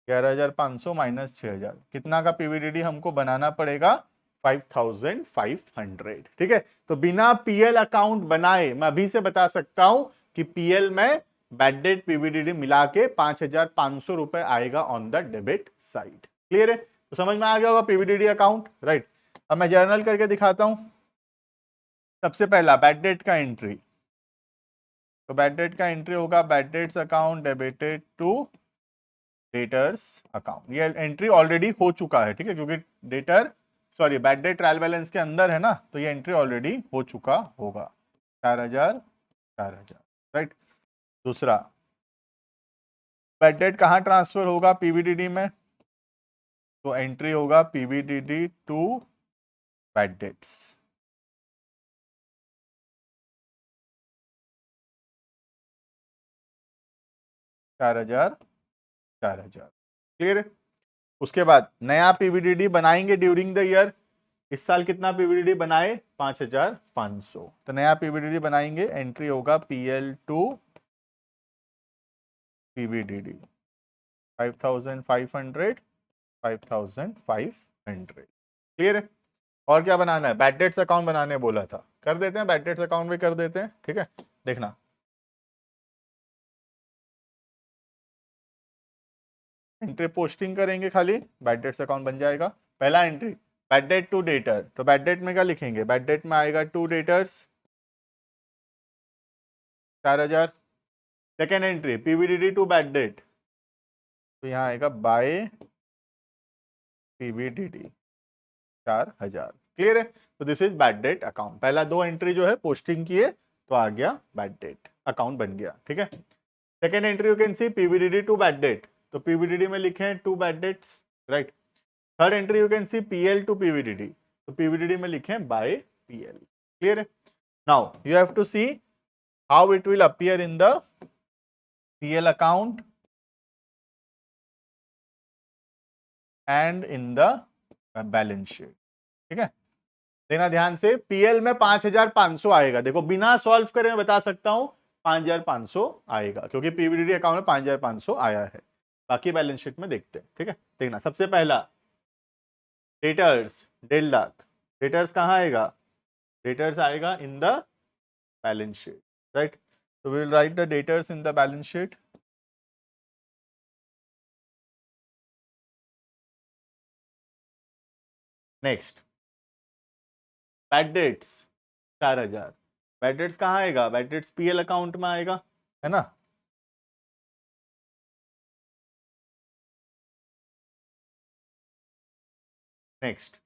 11500 माइनस 6000, कितना का पीवीडीडी हमको बनाना पड़ेगा? 5500। ठीक है, तो बिना पीएल अकाउंट बनाए मैं अभी से बता सकता हूं कि पीएल में बैड डेट पीवीडीडी मिला के 5500 रुपए आएगा on the debit side. Clear है? तो समझ में आ गया होगा पीवीडीडी अकाउंट, राइट। अब मैं जर्नल करके दिखाता हूं। सबसे पहला बैड डेट का एंट्री, तो बैड डेट का एंट्री होगा bad debts account debited to debtors account. ये एंट्री ऑलरेडी हो चुका है, ठीक है, क्योंकि debtor sorry bad debt trial balance के अंदर है ना, तो ये एंट्री ऑलरेडी हो चुका होगा। 4000 राइट। दूसरा बैड डेट कहाँ ट्रांसफर होगा? पीवीडीडी में, तो एंट्री होगा पीवीडीडी टू बैड डेट्स। चार हजार क्लियर है? उसके बाद नया पीवीडीडी बनाएंगे ड्यूरिंग द ईयर। इस साल कितना पीवीडीडी बनाए? 5500। तो नया पीवीडीडी बनाएंगे, एंट्री होगा पीएल टू पीवीडीडी 5500 क्लियर है? और क्या बनाना है? बैड डेट्स अकाउंट बनाने बोला था, कर देते हैं, बैड डेट्स अकाउंट भी कर देते हैं। ठीक है, देखना एंट्री पोस्टिंग करेंगे, खाली बैड डेट्स अकाउंट बन जाएगा। पहला entry bad debt to debtor, तो बैड डेट में क्या लिखेंगे, बैड डेट में आएगा to debtors 4000। Second entry PVDD to bad debt, तो यहाँ आएगा बाय पीवीडीडी 4000। क्लियर है? तो this is bad debt account. पहला दो एंट्री जो है पोस्टिंग किए तो आ गया बैड डेट अकाउंट बन गया। ठीक है, second entry you can see PVDD to bad debt, तो पीवीडीडी में लिखे हैं to bad debts, right. Third entry you can see PL to PVDD, तो पीवीडीडी में लिखे हैं बाय पीएल। क्लियर है? Now you have to see how it will appear in the PL account and in the balance sheet. ठीक है, देखना ध्यान से, पीएल में 5500 आएगा। देखो बिना सॉल्व करे मैं बता सकता हूं 5500 आएगा, क्योंकि पीवीडीडी अकाउंट में 5500 आया है। बाकी बैलेंस शीट में देखते हैं। ठीक है, देखना सबसे पहला डेटर्स 1.5 लाख। डेटर्स कहां आएगा, डेटर्स आएगा in the balance sheet, right. तो we will write the debtors in the balance sheet. Next bad debts 4000। Bad debts कहां आएगा, बैड डेट्स पीएल अकाउंट में आएगा, है ना। Next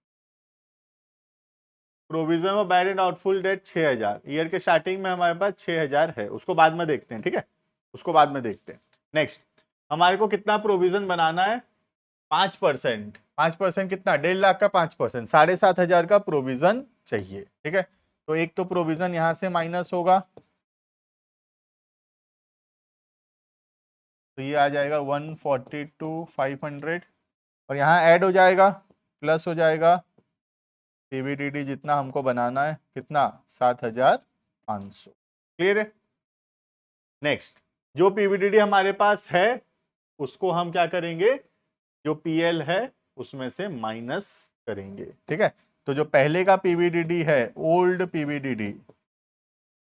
provision of bad and doubtful debt 6000। Year के starting में हमारे पास 6000 है, उसको बाद में देखते हैं। ठीक है, उसको बाद में देखते हैं। नेक्स्ट हमारे को कितना प्रोविजन बनाना है, 5%। 5% कितना, 1.5 लाख का 5%, 7500 का प्रोविजन चाहिए। ठीक है, तो एक तो प्रोविजन यहां से माइनस होगा, तो ये आ जाएगा 142,500, और यहाँ ऐड हो जाएगा, प्लस हो जाएगा पीवीडीडी जितना हमको बनाना है, कितना 7500। क्लियर है? नेक्स्ट जो पीवीडीडी हमारे पास है उसको हम क्या करेंगे, जो पीएल है उसमें से माइनस करेंगे। ठीक है, तो जो पहले का पीवीडीडी है ओल्ड पीवीडीडी,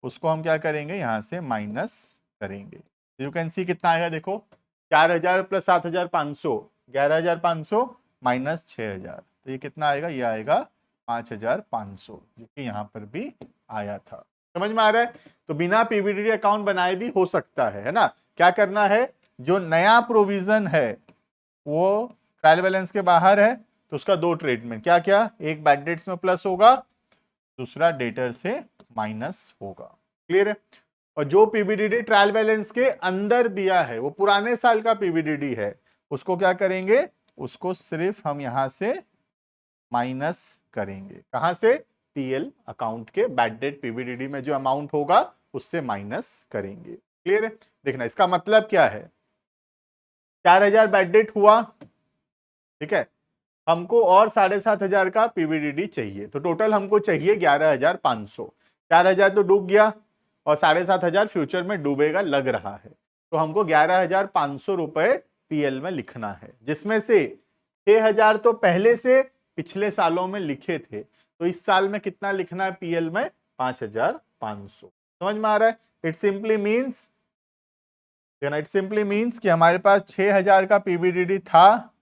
उसको हम क्या करेंगे, यहां से माइनस करेंगे। यू कैन सी कितना आएगा, देखो 4000 प्लस 7500, 11500 माइनस 6000, तो ये कितना आएगा, ये आएगा 5500, जो कि यहाँ पर भी आया था। समझ में आ रहा है? तो बिना पीवीडीडी अकाउंट बनाए भी हो सकता है ना। क्या करना है, जो नया प्रोविजन है वो ट्रायल बैलेंस के बाहर है, तो उसका दो ट्रीटमेंट, क्या क्या, एक बैड डेट्स में प्लस होगा, दूसरा डेटर से माइनस होगा। क्लियर है? और जो पीवीडीडी ट्रायल बैलेंस के अंदर दिया है वो पुराने साल का पीवीडीडी है, उसको क्या करेंगे, उसको सिर्फ हम यहां से माइनस करेंगे। कहां से, पीएल अकाउंट के बैड डेट पीवीडीडी में जो अमाउंट होगा उससे माइनस करेंगे। क्लियर है? देखना इसका मतलब क्या है, 4000 बैड डेट हुआ, ठीक है, हमको और 7500 का पीवीडीडी चाहिए, तो टोटल हमको चाहिए 11500। 4000 तो डूब गया और 7500 फ्यूचर में डूबेगा लग रहा है, तो हमको 11500 रुपए पीएल में लिखना है, जिसमें से 6000 तो पहले से पिछले सालों में लिखे थे, तो इस साल में कितना लिखना है पीएल में, 5500। समझ में आ रहा है? इट सिंपली मीन्स कि हमारे पास 6000 का पीवीडीडी था,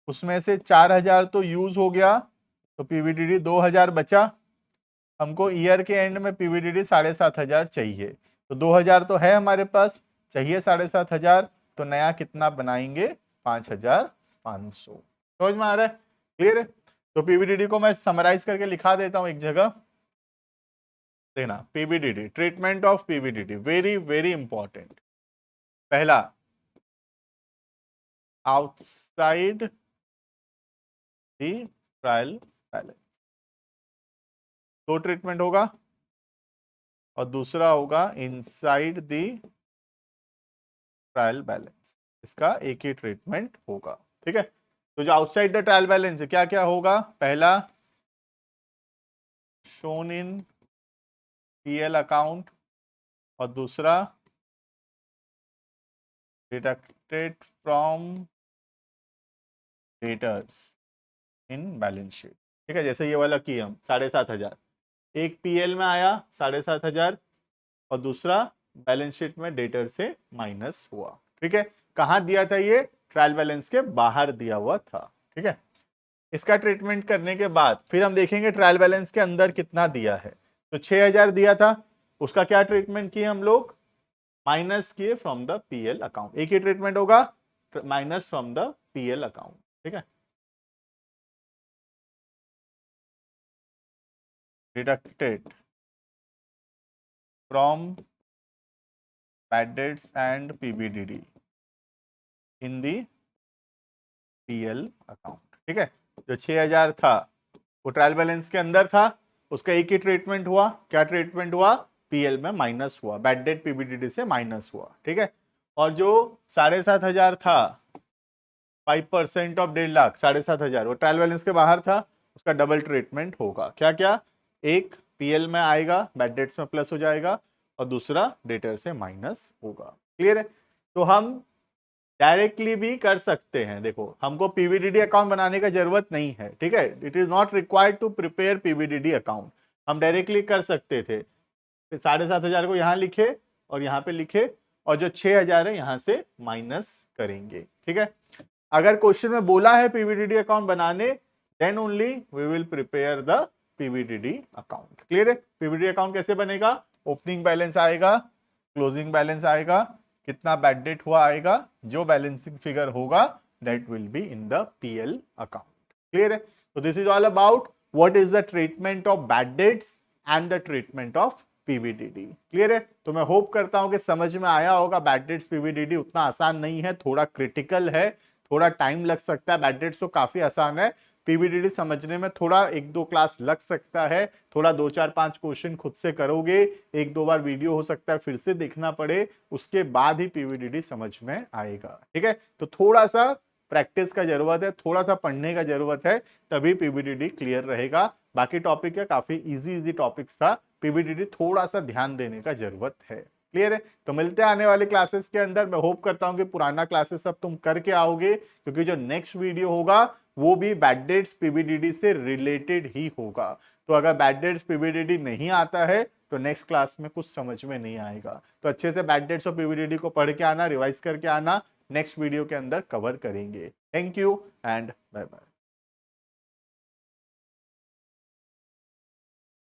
उसमें से 4000 तो यूज हो गया, तो पीवीडीडी 2000 बचा। हमको ईयर के एंड में पीवीडीडी 7500 चाहिए, तो 2000 तो है हमारे पास, चाहिए 7500, तो नया कितना बनाएंगे, 5500। समझ में आ रहा है? क्लियर है? तो पीवीडीडी को मैं समराइज करके लिखा देता हूं एक जगह। देखना PVDD, treatment of PVDD, very very important. पहला आउटसाइड दी ट्रायल बैलेंस, दो ट्रीटमेंट होगा, और दूसरा होगा इनसाइड दी ट्रायल बैलेंस, इसका एक ही ट्रीटमेंट होगा। ठीक है, तो जो आउटसाइड द ट्रायल बैलेंस है क्या क्या होगा, पहला शोन इन पीएल अकाउंट, और दूसरा deducted from debtors in balance sheet. ठीक है, जैसे ये वाला किए हम 7500, एक पीएल में आया 7500 और दूसरा बैलेंस शीट में डेटर से माइनस हुआ। ठीक है, कहां दिया था ये, ट्रायल बैलेंस के बाहर दिया हुआ था। ठीक है, इसका ट्रीटमेंट करने के बाद फिर हम देखेंगे ट्रायल बैलेंस के अंदर कितना दिया है। तो 6000 दिया था, उसका क्या ट्रीटमेंट किए हम लोग, माइनस किए फ्रॉम द पीएल अकाउंट। एक ही ट्रीटमेंट होगा, minus from the PL account. ठीक है, deducted from bad debts and PBDD in the PL account. ठीक है, जो 6000 था वो ट्रायल बैलेंस के अंदर था, उसका एक ही ट्रीटमेंट हुआ। क्या ट्रीटमेंट हुआ, पीएल में माइनस हुआ, बैड डेट पीबीडीडी से माइनस हुआ। ठीक है, और जो 7500 था, 5% ऑफ 1.5 लाख, 7500 वो ट्रायल बैलेंस के बाहर था, उसका डबल ट्रीटमेंट होगा। क्या क्या, एक पीएल में आएगा, बैड डेट्स में प्लस हो जाएगा, और दूसरा डेटर से माइनस होगा। क्लियर है, तो हम डायरेक्टली भी कर सकते हैं। देखो, हमको पीवीडीडी अकाउंट बनाने का जरूरत नहीं है। ठीक है, it is not required to prepare PVDD account, हम डायरेक्टली कर सकते थे। 7500 को यहाँ लिखे और यहाँ पे लिखे, और जो 6000 है यहाँ से माइनस करेंगे। ठीक है, अगर क्वेश्चन में बोला है पीवीडीडी अकाउंट बनाने, then only we will prepare the PVDD account. Clear है, पीवीडीडी अकाउंट कैसे बनेगा, ओपनिंग बैलेंस आएगा, क्लोजिंग बैलेंस आएगा, कितना बैड डेट हुआ आएगा, जो बैलेंसिंग फिगर होगा that will be in the PL account. Clear है, तो this is all about what is the treatment of bad debts and the treatment of PVDD. Clear है, तो मैं होप करता हूं कि समझ में आया होगा। बैड डेट्स पीवीडीडी उतना आसान नहीं है, थोड़ा क्रिटिकल है, थोड़ा टाइम लग सकता है। बैड डेट्स तो काफी आसान है, पीवीडीडी समझने में थोड़ा 1-2 क्लास लग सकता है, थोड़ा 2-4-5 क्वेश्चन खुद से करोगे, 1-2 बार वीडियो हो सकता है फिर से देखना पड़े, उसके बाद ही पीवीडीडी समझ में आएगा। ठीक है, तो थोड़ा सा प्रैक्टिस का जरूरत है, थोड़ा सा पढ़ने का जरूरत है, तभी पीवीडीडी क्लियर रहेगा। बाकी टॉपिक है काफी इजी टॉपिक्स था, पीवीडीडी थोड़ा सा ध्यान देने का जरूरत है। क्लियर है, तो मिलते हैं आने वाले क्लासेस के अंदर। मैं होप करता हूं कि पुराना क्लासेस सब तुम करके आओगे, क्योंकि जो नेक्स्ट वीडियो होगा वो भी बैड डेट्स पीवीडीडी से रिलेटेड ही होगा। तो अगर बैड डेट्स पीवीडीडी नहीं आता है तो नेक्स्ट क्लास में कुछ समझ में नहीं आएगा। तो अच्छे से बैड डेट्स और पीवीडीडी को पढ़ के आना, रिवाइज करके आना, नेक्स्ट वीडियो के अंदर कवर करेंगे। Thank you and bye bye.